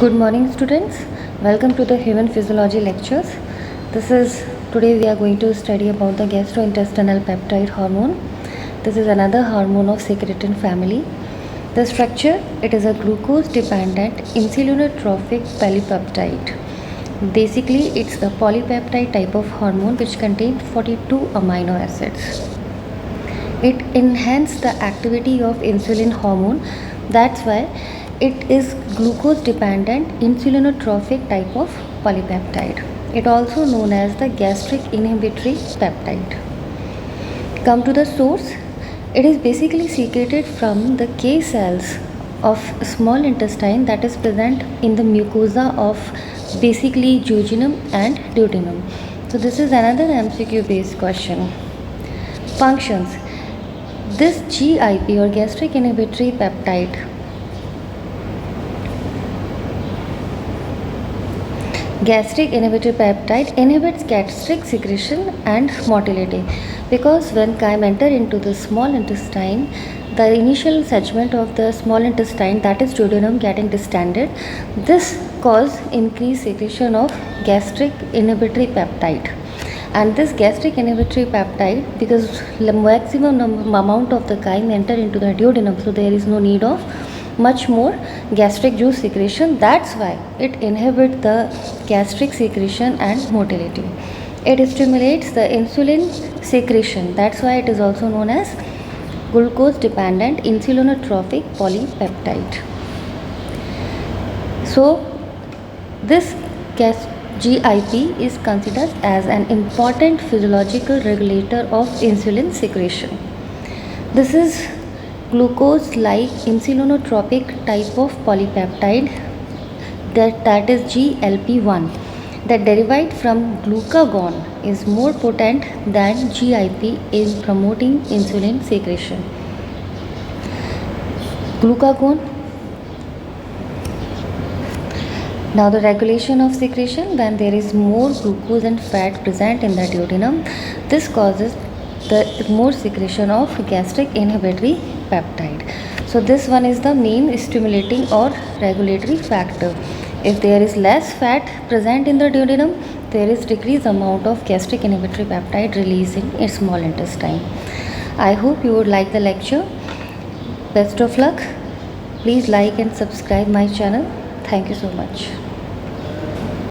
Good morning, students. Welcome to the human physiology lectures. Today we are going to study about the gastrointestinal peptide hormone. This is another hormone of secretin family. The structure, it is a glucose dependent insulinotrophic polypeptide. Basically, it's a polypeptide type of hormone which contains 42 amino acids. It enhances the activity of insulin hormone. That's why it is glucose dependent insulinotrophic type of polypeptide. It also known as the gastric inhibitory peptide. Come to the source. It is basically secreted from the K cells of small intestine that is present in the mucosa of basically jejunum and duodenum. So this is another MCQ based question. Functions. This GIP or gastric inhibitory peptide inhibits gastric secretion and motility, because when chyme enter into the small intestine, the initial segment of the small intestine, that is duodenum, getting distended. This cause increased secretion of gastric inhibitory peptide. And this gastric inhibitory peptide, because the maximum amount of the chyme enter into the duodenum, so there is no need of much more gastric juice secretion. That's why it inhibits the gastric secretion and motility. It stimulates the insulin secretion. That's why it is also known as glucose dependent insulinotrophic polypeptide. So this GIP is considered as an important physiological regulator of insulin secretion. This is glucose-like insulinotropic type of polypeptide that is GLP-1 that derived from glucagon is more potent than GIP in promoting insulin secretion. Glucagon. Now the regulation of secretion, when there is more glucose and fat present in the duodenum, this causes the more secretion of gastric inhibitory peptide. So this one is the main stimulating or regulatory factor. If there is less fat present in the duodenum, there is decreased amount of gastric inhibitory peptide released in small intestine. I hope you would like the lecture. Best of luck. Please like and subscribe my channel. Thank you so much.